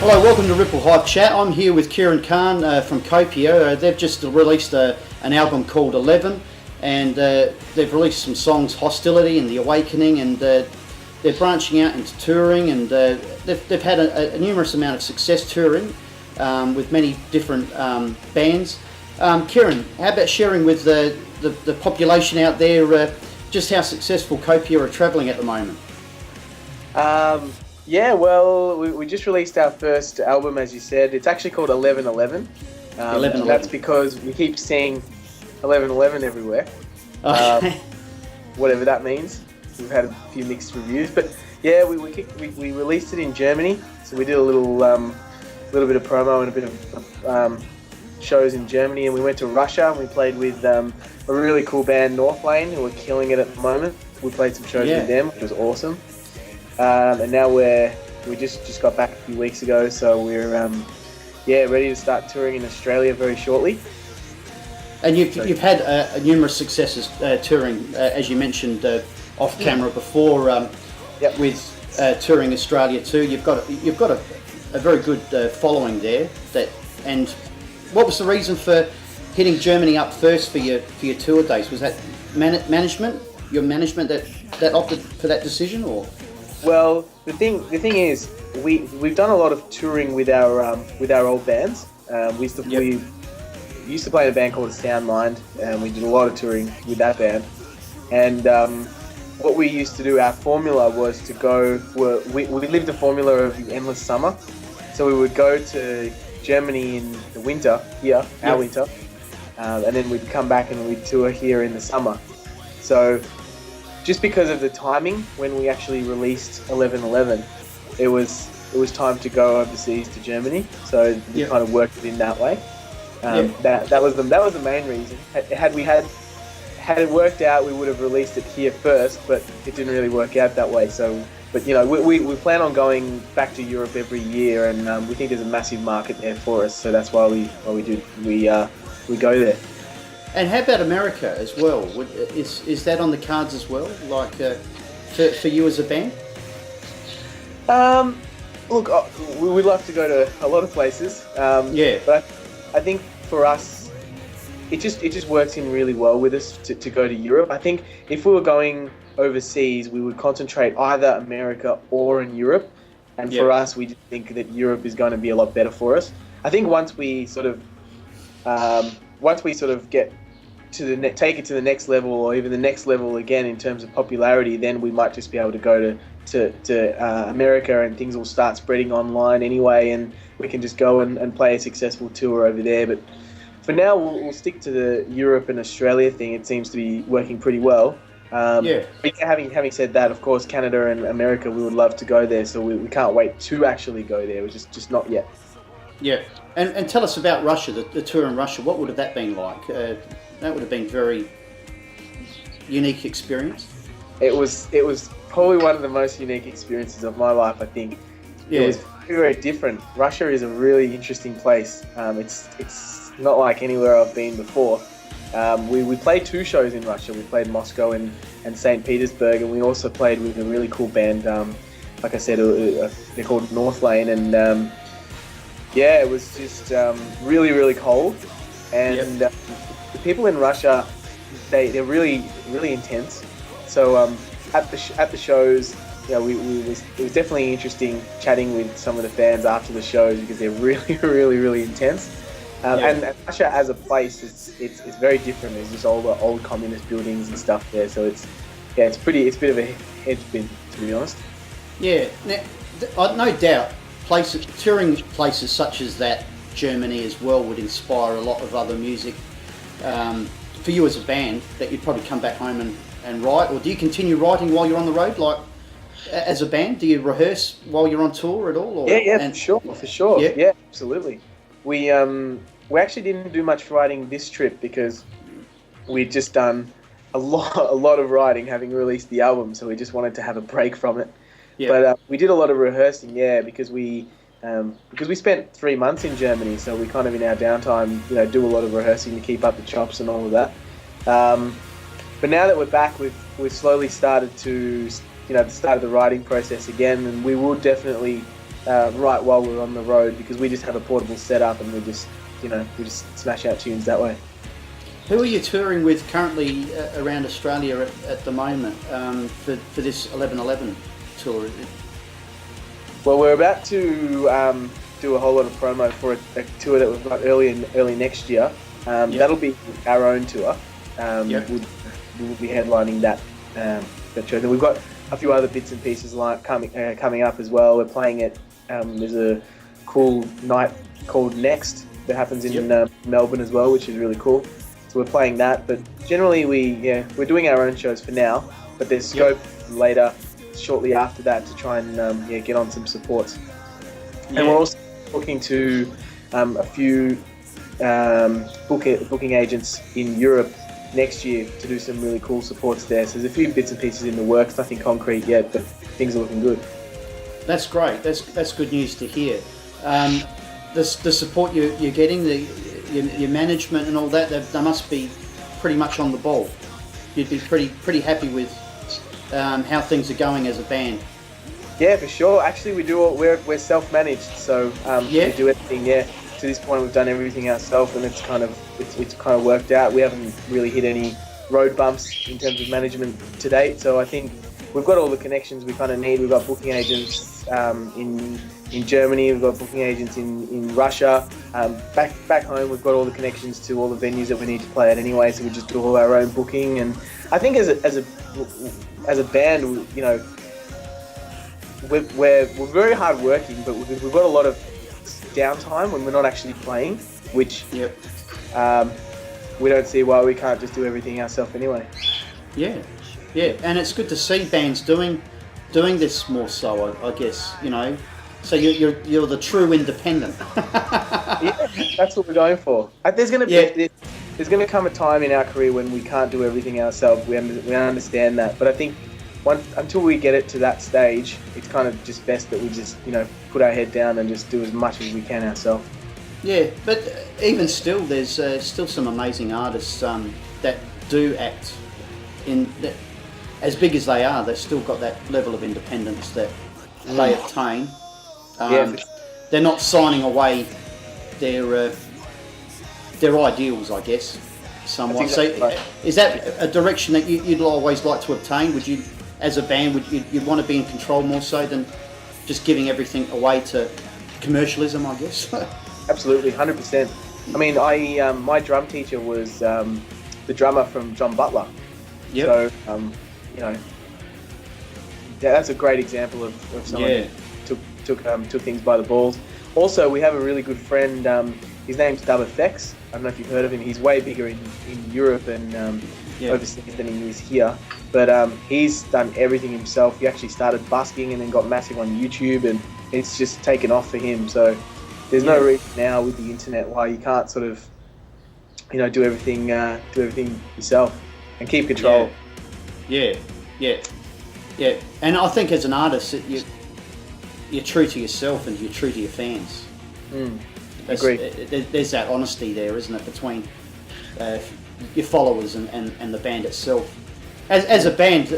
Hello, welcome to Ripple Hype Chat. I'm here with Kiran Khan from Copia. They've just released an album called 11, and they've released some songs, Hostility and The Awakening, and they're branching out into touring, and they've had a numerous amount of success touring with many different bands. Kiran, how about sharing with the population out there just how successful Copia are travelling at the moment? Yeah, well, we just released our first album, as you said. It's actually called 1111. 1111. That's because we keep seeing 1111 everywhere. Okay. Whatever that means. We've had a few mixed reviews, but yeah, we released it in Germany. So we did a little bit of promo and a bit of shows in Germany, and we went to Russia and we played with a really cool band, North Lane, who are killing it at the moment. We played some shows with them, which was awesome. And now we just got back a few weeks ago, so we're ready to start touring in Australia very shortly. And you've had numerous successes touring, as you mentioned off camera before, with touring Australia too. You've got a very good following there. And what was the reason for hitting Germany up first for your tour dates? Was that your management that opted for that decision, or? Well, the thing is, we've done a lot of touring with our old bands. We used to play in a band called Soundmind, and we did a lot of touring with that band. And what we used to do, our formula was to go. We lived the formula of the endless summer, so we would go to Germany in the winter, our winter, and then we'd come back and we'd tour here in the summer. So, just because of the timing, when we actually released 1111, it was time to go overseas to Germany. So we kind of worked it in that way. That was the main reason. Had it worked out, we would have released it here first, but it didn't really work out that way. So, but we plan on going back to Europe every year, and we think there's a massive market there for us. So that's why we go there. And how about America as well? Is that on the cards as well, like for you as a band? Look, we'd love to go to a lot of places. But I think for us, it just works in really well with us to go to Europe. I think if we were going overseas, we would concentrate either America or in Europe. And for us, we just think that Europe is going to be a lot better for us. I think once we sort of get to take it to the next level, or even the next level again in terms of popularity, then we might just be able to go to America, and things will start spreading online anyway, and we can just go and play a successful tour over there. But for now, we'll stick to the Europe and Australia thing. It seems to be working pretty well. Having said that, of course, Canada and America, we would love to go there, so we can't wait to actually go there. We're just not yet. Yeah, and tell us about Russia, the tour in Russia. What would have that been like? That would have been very unique experience. It was probably one of the most unique experiences of my life, I think. It was very, very different. Russia is a really interesting place. It's not like anywhere I've been before. We played 2 shows in Russia. We played Moscow and St. Petersburg, and we also played with a really cool band. Like I said, they're called North Lane, and it was just really, really cold. And the people in Russia, they're really, really intense. So at the shows, it was definitely interesting chatting with some of the fans after the shows, because they're really, really, really intense. And Russia as a place, it's very different. There's just all the old communist buildings and stuff there. So it's a bit of a head spin, to be honest. Yeah, now, no doubt, touring places such as that, Germany as well, would inspire a lot of other music for you as a band, that you'd probably come back home and write. Or do you continue writing while you're on the road, like as a band? Do you rehearse while you're on tour at all? For sure. Yeah, absolutely. We actually didn't do much writing this trip, because we'd just done a lot of writing having released the album, so we just wanted to have a break from it. But we did a lot of rehearsing, because we spent 3 months in Germany, so we kind of in our downtime, do a lot of rehearsing to keep up the chops and all of that. But now that we're back, we've slowly started to, start the writing process again, and we will definitely right while we're on the road, because we just have a portable setup and we just smash out tunes that way. Who are you touring with currently around Australia at the moment for this 11/11 tour? Well, we're about to do a whole lot of promo for a tour that we've got early next year. That'll be our own tour. We'll be headlining that show. Then we've got a few other bits and pieces like coming up as well. We're playing at there's a cool night called Next that happens in Melbourne as well, which is really cool. So we're playing that, but generally we're doing our own shows for now. But there's scope later, shortly after that, to try and get on some supports. And we're also talking to a few booking agents in Europe next year to do some really cool supports there. So there's a few bits and pieces in the works, nothing concrete yet, but things are looking good. That's great. That's good news to hear. The support you're getting, your management and all that, they must be pretty much on the ball. You'd be pretty happy with how things are going as a band. Yeah, for sure. Actually, we're self-managed, so we do everything. Yeah, to this point, we've done everything ourselves, and it's kind of worked out. We haven't really hit any road bumps in terms of management to date. So I think we've got all the connections we kind of need. We've got booking agents in Germany. We've got booking agents in Russia. Back home, we've got all the connections to all the venues that we need to play at anyway. So we just do all our own booking. And I think as a band, we're very hard working, but we've got a lot of downtime when we're not actually playing, which we don't see why we can't just do everything ourselves anyway. Yeah, and it's good to see bands doing this more so, I guess, So you're the true independent. Yeah, that's what we're going for. There's going to come a time in our career when we can't do everything ourselves. We understand that, but I think until we get it to that stage, it's kind of just best that we just put our head down and just do as much as we can ourselves. Yeah, but even still, there's still some amazing artists that do act as big as they are. They've still got that level of independence that they obtain. They're not signing away their ideals, I guess, somewhat. Exactly so right. Is that a direction that you'd always like to obtain? Would you, as a band, you'd want to be in control more so than just giving everything away to commercialism, I guess? Absolutely, 100%. I mean, my drum teacher was the drummer from John Butler. Yep. So, that's a great example of someone who took things by the balls. Also, we have a really good friend. His name's Dub Effects. I don't know if you've heard of him. He's way bigger in Europe and overseas than he is here. But he's done everything himself. He actually started busking and then got massive on YouTube, and it's just taken off for him. So there's no reason now with the internet why you can't sort of, do everything yourself and keep control. Yeah. And I think as an artist, you're true to yourself and you're true to your fans. Agree. There's that honesty there, isn't it, between your followers and the band itself. As a band,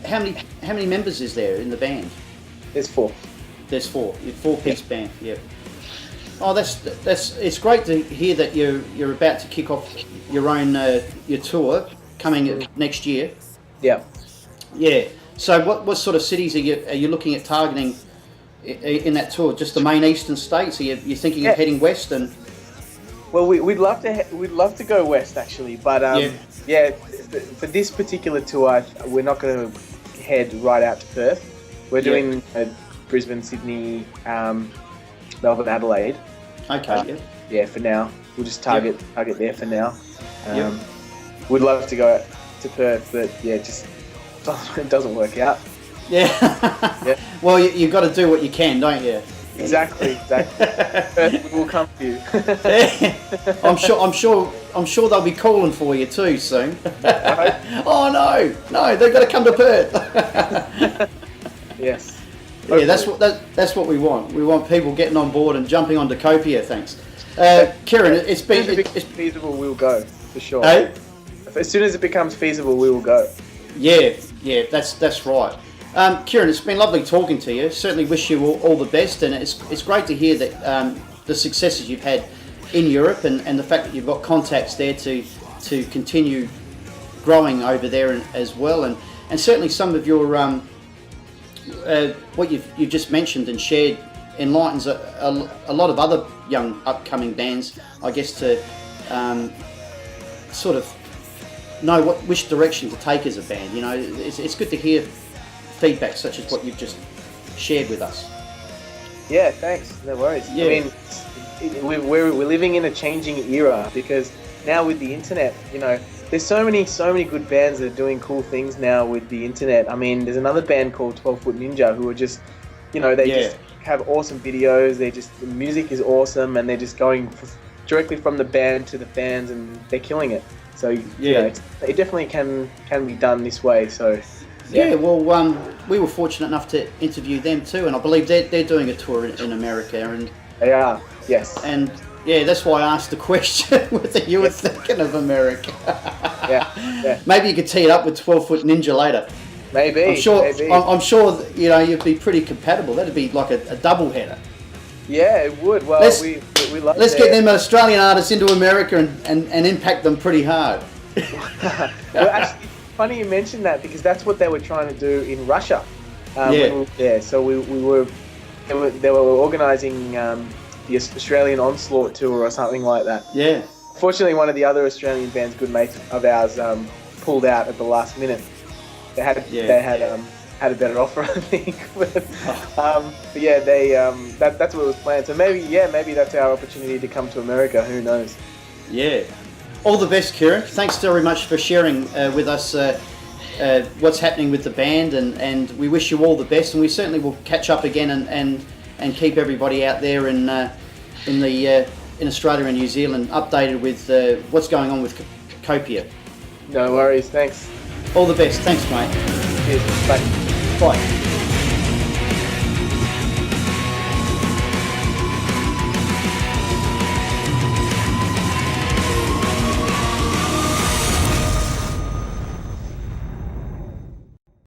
how many members is there in the band? There's 4. There's 4. You're 4-piece band. Yeah. Oh, that's it's great to hear that you're about to kick off your own your tour coming next year. Yeah. Yeah. So what sort of cities are you looking at targeting in that tour? Just the main eastern states? Are you thinking of heading west? And well, we'd love to go west actually, but for this particular tour, we're not going to head right out to Perth. We're doing Brisbane, Sydney, Melbourne, Adelaide. Okay. For now, we'll just target there for now. We'd love to go to Perth, but it doesn't work out. Yeah. Well, you've got to do what you can, don't you? Exactly. Perth will come to you. I'm sure they'll be calling for you too soon. Oh no, they've got to come to Perth. Yes. Yeah, that's what we want. We want people getting on board and jumping onto Copia. Thanks, Kiran. It's feasible. We'll go for sure. Hey? As soon as it becomes feasible, we will go. Yeah, that's right. Kiran, it's been lovely talking to you. Certainly wish you all the best, and it's great to hear that the successes you've had in Europe, and the fact that you've got contacts there to continue growing over there as well, and certainly some of your what you've just mentioned and shared enlightens a lot of other young upcoming bands, I guess, to sort of know which direction to take as a band. You know, it's good to hear feedback such as what you've just shared with us. Yeah, thanks. No worries. Yeah. I mean, we're living in a changing era, because now with the internet, you know, there's so many good bands that are doing cool things now with the internet. I mean, there's another band called 12 Foot Ninja who are just, you know, they just have awesome videos. The music is awesome, and they're just going directly from the band to the fans, and they're killing it. So you know, it definitely can be done this way. So yeah, well, we were fortunate enough to interview them too, and I believe they're doing a tour in America, and they are, yes. And yeah, that's why I asked the question whether you were thinking of America. yeah. Maybe you could tee it up with 12 Foot Ninja later. Maybe. I'm sure. You know, you'd be pretty compatible. That'd be like a double header. Yeah, it would. Well, we love. Let's get them Australian artists into America and impact them pretty hard. Well, actually, funny you mentioned that, because that's what they were trying to do in Russia. So they were organising the Australian Onslaught tour or something like that. Yeah. Fortunately, one of the other Australian bands, good mates of ours, pulled out at the last minute. They had a better offer, I think. But yeah, that's what was planned. So maybe that's our opportunity to come to America. Who knows? Yeah. All the best, Kiran. Thanks very much for sharing with us what's happening with the band, and we wish you all the best. And we certainly will catch up again and keep everybody out there in Australia and New Zealand updated with what's going on with Copia. No worries. Thanks. All the best. Thanks, mate. Cheers. Bye. Bye.